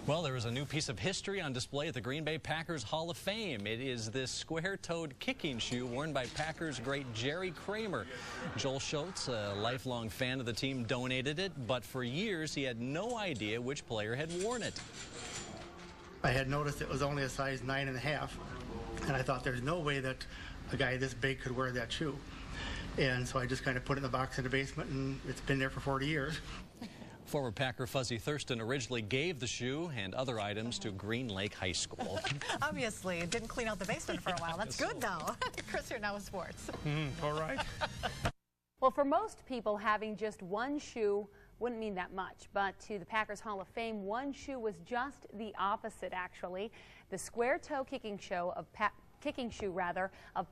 Well, there is a new piece of history on display at the Green Bay Packers Hall of Fame. It is this square-toed kicking shoe worn by Packers great Jerry Kramer. Joel Schultz, a lifelong fan of the team, donated it, but for years he had no idea which player had worn it. I had noticed it was only a size 9.5, and I thought there's no way that a guy this big could wear that shoe. And so I just kind of put it in the box in the basement, and it's been there for 40 years. Former Packer Fuzzy Thurston originally gave the shoe and other items to Green Lake High School. Obviously, it didn't clean out the basement for a while. That's good, though. Chris here now with sports. All right. Well, for most people, having just one shoe wouldn't mean that much, but to the Packers Hall of Fame, one shoe was just the opposite, actually. The square-toe kicking shoe of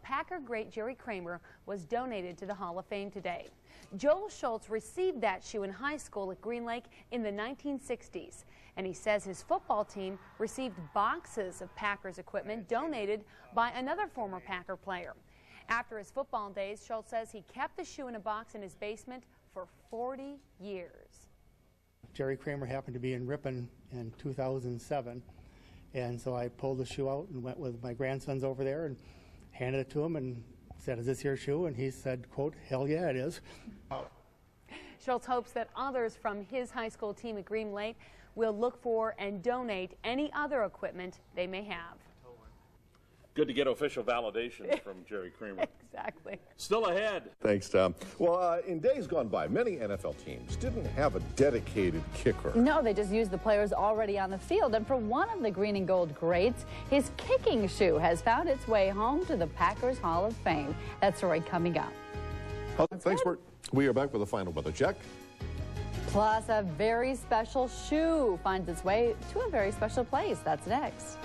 Packer great Jerry Kramer was donated to the Hall of Fame today. Joel Schultz received that shoe in high school at Green Lake in the 1960s, and he says his football team received boxes of Packers equipment donated by another former Packer player. After his football days, Schultz says he kept the shoe in a box in his basement for 40 years. Jerry Kramer happened to be in Ripon in 2007. And so I pulled the shoe out and went with my grandsons over there and handed it to him and said, "Is this your shoe?" And he said, quote, "Hell yeah, it is." Schultz hopes that others from his high school team at Green Lake will look for and donate any other equipment they may have. Good to get official validation from Jerry Kramer. Exactly. Still ahead. Thanks, Tom. Well, in days gone by, many NFL teams didn't have a dedicated kicker. No, they just used the players already on the field. And for one of the green and gold greats, his kicking shoe has found its way home to the Packers Hall of Fame. That story coming up. Well, thanks, Bert. We are back with a final weather check. Plus, a very special shoe finds its way to a very special place. That's next.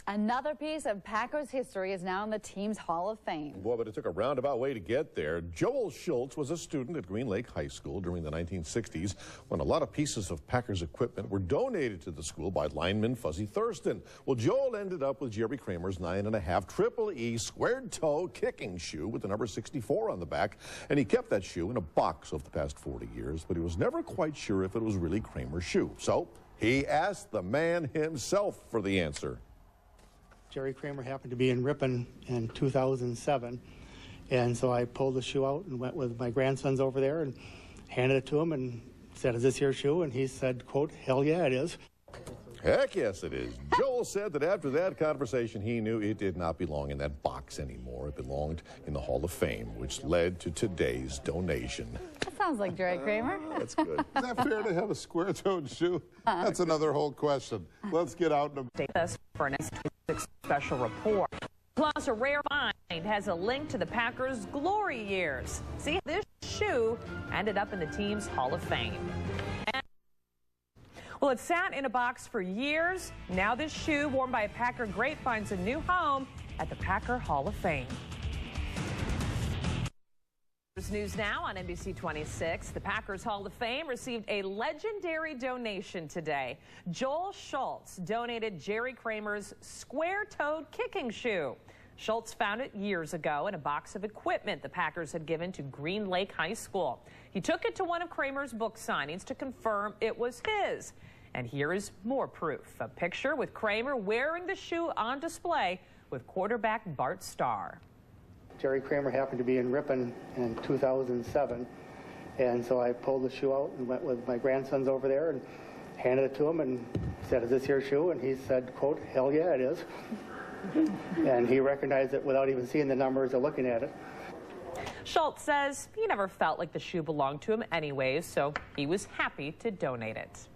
Another piece of Packers history is now in the team's Hall of Fame. Boy, but it took a roundabout way to get there. Joel Schultz was a student at Green Lake High School during the 1960s when a lot of pieces of Packers equipment were donated to the school by lineman Fuzzy Thurston. Well, Joel ended up with Jerry Kramer's 9.5 Triple E squared-toe kicking shoe with the number 64 on the back, and he kept that shoe in a box over the past 40 years, but he was never quite sure if it was really Kramer's shoe. So he asked the man himself for the answer. Jerry Kramer happened to be in Ripon in 2007, and so I pulled the shoe out and went with my grandsons over there and handed it to him and said, "Is this your shoe?" And he said, quote, "Hell yeah, it is." Heck yes, it is. Joel said that after that conversation, he knew it did not belong in that box anymore. It belonged in the Hall of Fame, which led to today's donation. That sounds like Jerry Kramer. That's good. Is that fair to have a square-toed shoe? That's another whole question. Let's get out and Take us for an special report. Plus, a rare find has a link to the Packers' glory years. See, this shoe ended up in the team's Hall of Fame. Well, it sat in a box for years. Now this shoe, worn by a Packer great, finds a new home at the Packer Hall of Fame. News now on NBC 26. The Packers Hall of Fame received a legendary donation today. Joel Schultz donated Jerry Kramer's square-toed kicking shoe. Schultz found it years ago in a box of equipment the Packers had given to Green Lake High School. He took it to one of Kramer's book signings to confirm it was his. And here is more proof. A picture with Kramer wearing the shoe on display with quarterback Bart Starr. Jerry Kramer happened to be in Ripon in 2007, and so I pulled the shoe out and went with my grandsons over there and handed it to him and said, "Is this your shoe?" And he said, quote, "Hell yeah, it is." And he recognized it without even seeing the numbers or looking at it. Schultz says he never felt like the shoe belonged to him anyways, so he was happy to donate it.